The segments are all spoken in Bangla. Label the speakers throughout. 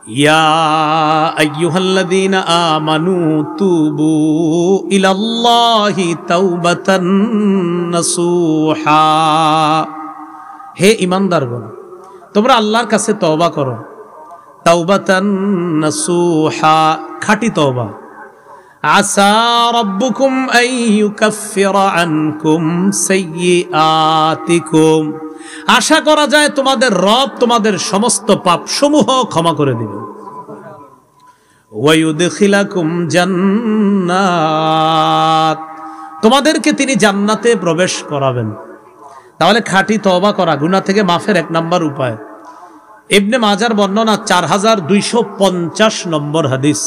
Speaker 1: ইয়া আইয়ুহাল্লাযীনা আমানু তুবু ইলাল্লাহি তাওবাতান নাসুহা। হে ঈমানদারগণ, তোমরা আল্লাহর কাছে তওবা করো। তাওবাতান নাসুহা, খাঁটি তওবা। আসা রাব্বুকুম আন ইউকাফফিরা আনকুম সাইয়্যাতিকুম, আশা করা যায় তোমাদের রব তোমাদের সমস্ত পাপসমূহ ক্ষমা করে দিবেন। ওয়া ইউদখিলাকুম জান্নাত, তোমাদেরকে তিনি জান্নাতে প্রবেশ করাবেন। তাহলে খাঁটি তওবা করা গুনাহ থেকে মাফের এক নাম্বার উপায়। ইবনে মাজার বর্ণনা 4250 নম্বর হাদিস।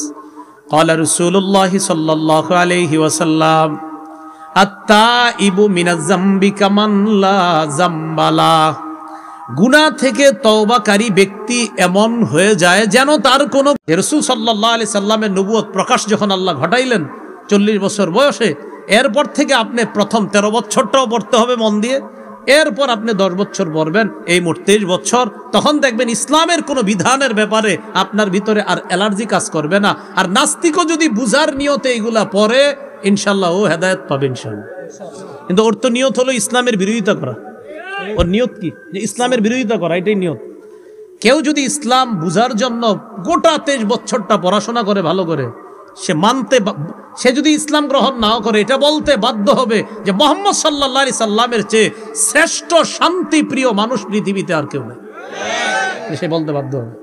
Speaker 1: قال رسول الله صلى الله عليه وسلم التائب من الذنب كمن لا ذنب له। গুনাহ থেকে তওবাকারী ব্যক্তি এমন হয়ে যায় যেন তার কোনো, রাসূল সাল্লাল্লাহু আলাইহি সাল্লামের নবুয়ত প্রকাশ যখন আল্লাহ ঘটাইলেন 40 বছর বয়সে, এরপর থেকে আপনি প্রথম 13 বছরটাও পড়তে হবে মন দিয়ে, এরপর আপনি 10 বছর পড়বেন, এই মোট 23 বছর। তখন দেখবেন ইসলামের কোনো বিধানের ব্যাপারে আপনার ভিতরে আর অ্যালার্জি কাজ করবে না। আর নাস্তিকও যদি বুঝার নিয়তে এইগুলা পড়ে, ইনশাল্লাহ ও হেদায়েত পাবে ইনশাল্লাহ। কিন্তু ওর তো নিয়ত হলো ইসলামের বিরোধিতা করা। ওর নিয়ত কি? যে ইসলামের বিরোধিতা করা, এটাই নিয়ত। কেউ যদি ইসলাম বুঝার জন্য গোটা 23 বছরটা পড়াশোনা করে ভালো করে, সে যদি ইসলাম গ্রহণ নাও করে, এটা বলতে বাধ্য হবে যে মুহাম্মদ সাল্লাল্লাহু আলাইহি সাল্লামের চেয়ে শ্রেষ্ঠ শান্তি প্রিয় মানুষ পৃথিবীতে আর কেউ নেই, সে বলতে বাধ্য হবে।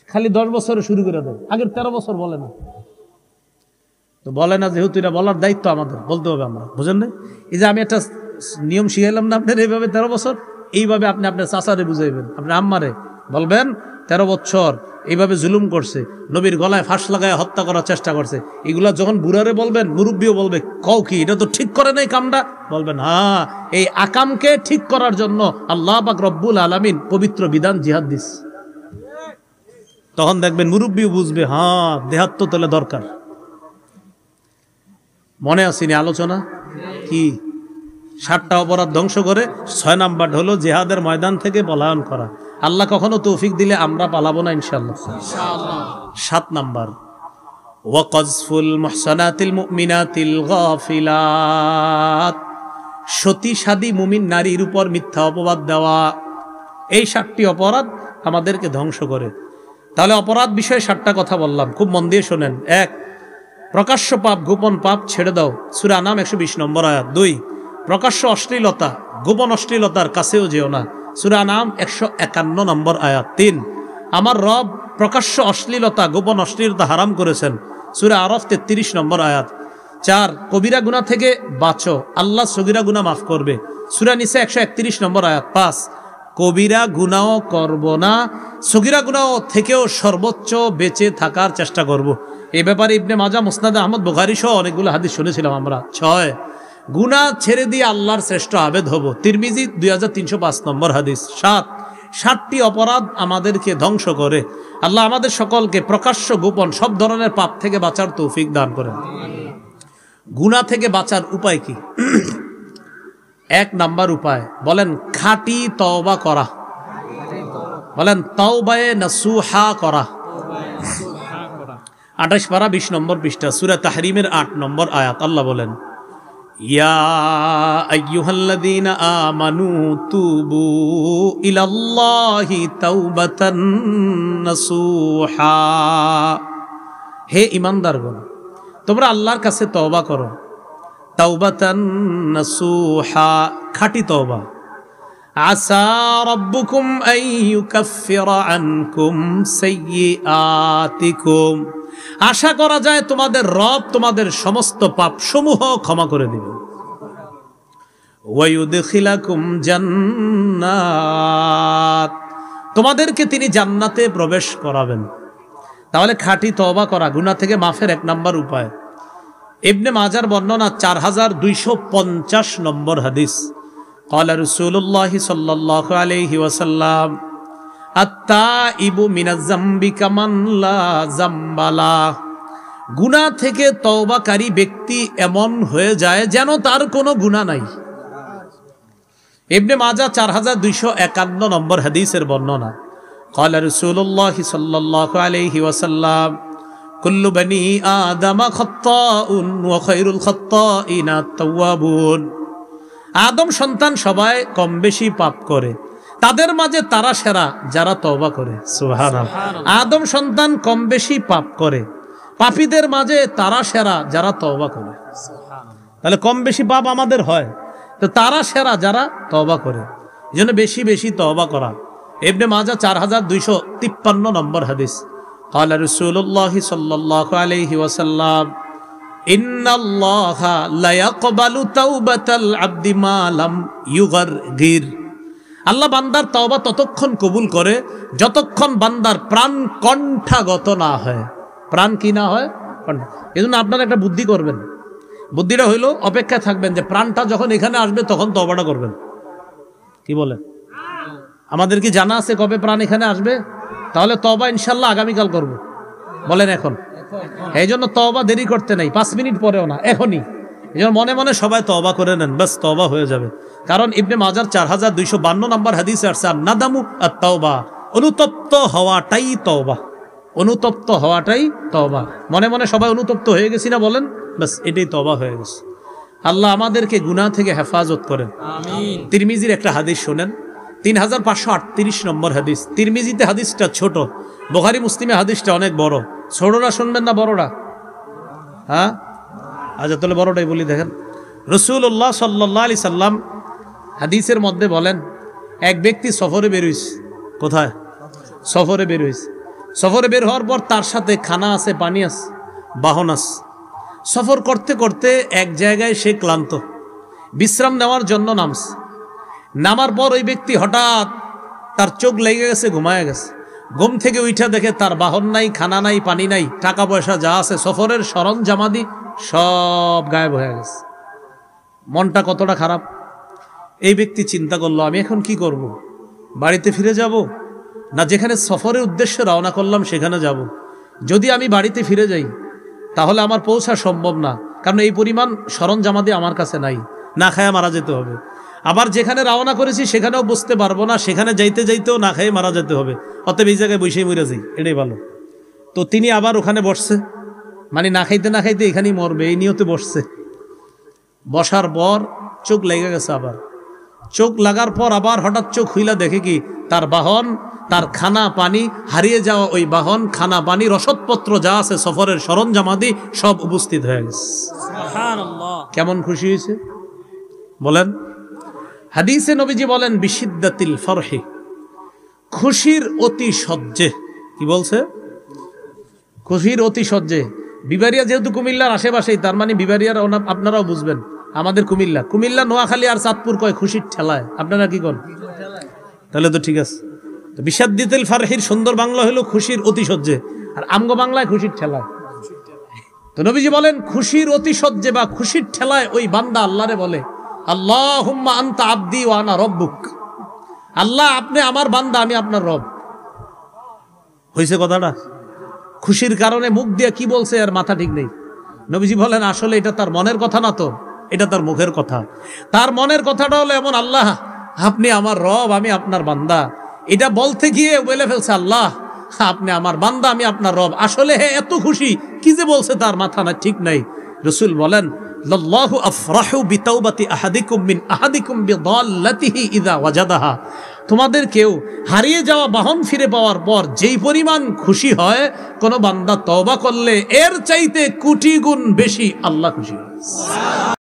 Speaker 1: খালি 10 বছরে শুরু করে দেয়, আগের 13 বছর বলে না। তো বলে না যেহেতু এটা বলার দায়িত্ব আমাদের, বলতে হবে আমরা, বুঝেন না? এই যে আমি একটা নিয়ম শিখাইলাম না আপনার, এইভাবে 13 বছর, এইভাবে আপনি আপনার চাচারে বুঝাইবেন, আপনার আম্মারে বলবেন 13 বছর এইভাবে জুলুম করছে, নবীর গলায় ফাঁস লাগায় হত্যা করার চেষ্টা করছে। এগুলা যখন বুড়ারে বলবেন, মুরব্বীও বলবে কও কি, এটা তো ঠিক করে নাই কামটা, বলবেন হ্যাঁ, এই আকামকে ঠিক করার জন্য আল্লাহ পাক রব্বুল আলামিন পবিত্র বিধান জিহাদ দিস। তখন দেখবেন মুরব্বীও বুঝবে, হ্যাঁ দেহাত্ম তোলে দরকার। মনে আসেনি আলোচনা কি? 7টা অপরাধ ধ্বংস করে 6 নাম্বার হলো জিহাদের ময়দান থেকে পলায়ন করা। আল্লাহ কখনো তৌফিক দিলে আমরা পালাবো না ইনশাআল্লাহ। 7 নাম্বার ওয়া কাযফুল মুহসানাতিল মুমিনাতিল গাফিলাত, সতী মুমিন নারীর উপর মিথ্যা অপবাদ দেওয়া। এই 7টি অপরাধ আমাদেরকে ধ্বংস করে। তাহলে অপরাধ বিষয়ে 7টা কথা বললাম, খুব মন দিয়ে শোনেন। 1, প্রকাশ্য পাপ গোপন পাপ ছেড়ে দাও, সূরা আনাম 120 নম্বর আয়াত। 2, প্রকাশ্য অশ্লীলতা গোপন অশ্লীলতার কাছেও যেও না, সূরা আনাম 151 নম্বর আয়াত। 3, আমার রব প্রকাশ্য অশ্লীলতা গোপন অশ্লীলতা হারাম করেছেন, সূরা আরাফ 33 নম্বর আয়াত। 4, কবিরা গুনাহ থেকে বাঁচো, আল্লাহ সগীরা গুনাহ মাফ করবে, সূরা নিসা 131 নম্বর আয়াত। 5, কবিরা গুনাহ করব না, সগীরা গুনাহ থেকেও সর্বোচ্চ বেঁচে থাকার চেষ্টা করব। এই ব্যাপারে ইবনে মাজাহ, মুসনাদে আহমদ, বুখারী সহ অনেকগুলো হাদিস শুনেছিলাম আমরা। 6, গুনাহ ছেড়ে দিয়ে আল্লাহর শ্রেষ্ঠ আবেদ হব, তিরমিজি 2305 নম্বর হাদিস। 7, 7টি অপরাধ আমাদেরকে ধ্বংস করে। আল্লাহ আমাদের সকলকে প্রকাশ্য গোপন সব ধরনের পাপ থেকে বাঁচার তৌফিক দান করেন। গুনাহ থেকে বাঁচার উপায় কি? 1 নাম্বার উপায়, বলেন খাঁটি তওবা করা, বলেন তাওবায়ে নাসুহা করা। 28 পারা 20 নম্বর পৃষ্ঠা, সূরা তাহরিমের 8 নম্বর আয়াত। আল্লাহ বলেন, ইয়া আইয়ুহাল্লাযীনা আমানু তুবু ইলাল্লাহি তাওবাতান নাসুহা। হে ঈমানদারগণ, তোমরা আল্লাহর কাছে তওবা করো। তাওবাতান নাসুহা, খাঁটি তওবা। আসা রাব্বুকুম আন ইউকাফফিরা আনকুম সাইয়্যাতিকুম, আশা করা যায় তোমাদের রব তোমাদের সমস্ত পাপসমূহ ক্ষমা করে দিবেন। ওয়া ইউদখিলাকুম জান্নাত, তোমাদেরকে তিনি জান্নাতে প্রবেশ করাবেন। তাহলে খাঁটি তওবা করা গুনাহ থেকে মাফের 1 নাম্বার উপায়। ইবনে মাজার বর্ণনা 4250 নম্বর হাদিস। قال رسول الله صلى الله عليه وسلم التائب من الذنب كمن لا ذنب له। গুনাহ থেকে তওবাকারী ব্যক্তি এমন হয়ে যায় যেন তার কোনো গুনাহ নাই। ইবনে মাজাহ 4251 নম্বর হাদিসের বর্ণনা। قال رسول الله صلى الله عليه وسلم كل بني آدم خطاء وخير الخطائين التوابون। আদম সন্তান সবাই কম বেশি পাপ করে, তাদের মাঝে তারা সেরা যারা তওবা করে। সুবহানাল্লাহ। আদম সন্তান কম বেশি পাপ করে, পাপীদের মাঝে তারা সেরা যারা তওবা করে। তাহলে কম বেশি পাপ আমাদের হয়, তো তারা সেরা যারা তওবা করে। এজন্য বেশি বেশি তওবা করা। ইবনে মাজাহ 4253 নম্বর হাদিস। قال رسول الله صلى الله عليه وسلم إن الله لا يقبل توبة العبد ما لم يغرغر। আল্লাহ বান্দার তওবা ততক্ষণ কবুল করে যতক্ষণ বান্দার প্রাণ কণ্ঠাগত না হয়। প্রাণ কি না হয়? এজন্য আপনারা একটা বুদ্ধি করবেন। বুদ্ধিটা হইল অপেক্ষায় থাকবেন যে প্রাণটা যখন এখানে আসবে তখন তওবাটা করবেন। কি বলেন? আমাদের কি জানা আছে কবে প্রাণ এখানে আসবে? তাহলে তওবা ইনশাল্লাহ আগামীকাল করব। বলেন এখন? এই জন্য তওবা দেরি করতে নাই, 5 মিনিট পরেও না, এখনই। এই জন্য মনে মনে সবাই তওবা করে নেন, বাস তওবা হয়ে যাবে। কারণ ইবনে মাজাহ 4252 নম্বর হাদিসে আসছে নাদামু আত-তাওবা, অনুতপ্ত হওয়াটাই তওবা। অনুতপ্ত হওয়াটাই তওবা। মনে মনে সবাই অনুতপ্ত হয়ে গেছি না বলেন? বাস এটাই তওবা হয়ে গেছে। আল্লাহ আমাদেরকে গুনাহ থেকে হেফাজত করেন। আমিন। তিরমিজির একটা হাদিস শুনেন, 3538 নম্বর হাদিস। তিরমিজিতে হাদিসটা ছোট, বুখারী মুসলিমে হাদিসটা অনেক বড়। ছোটরা শুনবেন না বড়রা? হ্যাঁ, আচ্ছা তাহলে বড়টাই বলি। দেখেন, রাসূলুল্লাহ সাল্লাল্লাহু আলাইহি সাল্লাম হাদিসের মধ্যে বলেন, এক ব্যক্তি সফরে বের হইছে। কোথায়? সফরে বের হইছে। সফরে বের হওয়ার পর তার সাথে খানা আছে, পানি আছে, বাহন আছে। সফর করতে করতে এক জায়গায় সে ক্লান্ত, বিশ্রাম নেওয়ার জন্য নামছে। নামার পর ওই ব্যক্তি হঠাৎ তার চোখ লেগে গেছে, ঘুমায় গেছে। ঘুম থেকে উঠা দেখে তার বাহন নাই, খানা নাই, পানি নাই, টাকা পয়সা যা আছে, সফরের সরঞ্জামাদি সব গায়েব হয়ে গেছে। মনটা কতটা খারাপ। এই ব্যক্তি চিন্তা করলো, আমি এখন কি করব? বাড়িতে ফিরে যাব, না যেখানে সফরের উদ্দেশ্যে রওনা করলাম সেখানে যাব? যদি আমি বাড়িতে ফিরে যাই তাহলে আমার পৌঁছা সম্ভব না, কারণ এই পরিমাণ সরঞ্জামাদি আমার কাছে নাই, না খায়া মারা যেতে হবে। আবার যেখানে রওনা করেছি সেখানেও বসতে পারবো না, সেখানে যাইতে যাইতেও না খেয়ে মারা যেতে হবে। অতএব এই জায়গায় বসেই মরে যাই, এটাই ভালো। তো তিনি আবার ওখানে বসছে, মানে না খাইতে না খাইতে এখানেই মরবে, এই নিয়তে বসছে। বসার পর চোখ লেগে গেছে। আবার চোখ লাগার পর আবার হঠাৎ চোখ খুইলা দেখে কি তার বাহন, তার খানা পানি, হারিয়ে যাওয়া ওই বাহন, খানা পানি, রসদপত্র যা আছে, সফরের সরঞ্জামাদি সব উপস্থিত হয়ে গেছে। সুবহানাল্লাহ। কেমন খুশি হয়েছে বলেন? হাদিসে নবীজি বলেন বিশিদ্দাতিল ফরহি, খুশির অতি সহ্যে। কি বলছে? খুশির অতি সহ্যে। বিবারিয়া যেহেতু কুমিল্লার আশেপাশেই, তার মানে বিবারিয়ার আপনারাও বুঝবেন। আমাদের কুমিল্লা, নোয়াখালী আর চাঁদপুর কয় খুশির ঠেলায়। আপনারা কি করেন? তাহলে তো ঠিক আছে। তো বিশাদ্দিতিল ফারহির সুন্দর বাংলা হলো খুশির অতি সহ্যে, আর আমগো বাংলায় খুশির ঠেলায়। তো নবীজি বলেন খুশির অতি সহ্যে বা খুশির ঠেলায় ওই বান্দা আল্লাহরে বলে, আল্লাহুম্মা আনতা আবদি ওয়া আনা রব্বুক। আল্লাহ আপনি আমার বান্দা, আমি আপনার রব। হয়েছে কথাটা? খুশির কারণে মুখ দিয়ে কি বলছে আর মাথা ঠিক নেই। নবীজি বলেন আসলে এটা তার মনের কথা না, তো এটা তার মুখের কথা। তার মনের কথাটা হলো এমন, আল্লাহ আপনি আমার রব, আমি আপনার বান্দা। এটা বলতে গিয়ে বলে ফেলছে আল্লাহ আপনি আমার বান্দা, আমি আপনার রব। আসলে এত খুশি কি যে বলছে তার মাথা না ঠিক নাই। রাসূল বলেন লাল্লাহু আফরাহু বিতাওবাতি আহাদিকুম মিন আহাদিকুম বিদাল্লাতিহি ইযা ওয়াজাদাহা। তোমাদের কেউ হারিয়ে যাওয়া বাহন ফিরে পাওয়ার পর যেই পরিমাণ খুশি হয় কোন বান্দা তওবা করলে, এর চাইতে কোটি গুণ বেশি আল্লাহ খুশি হয়।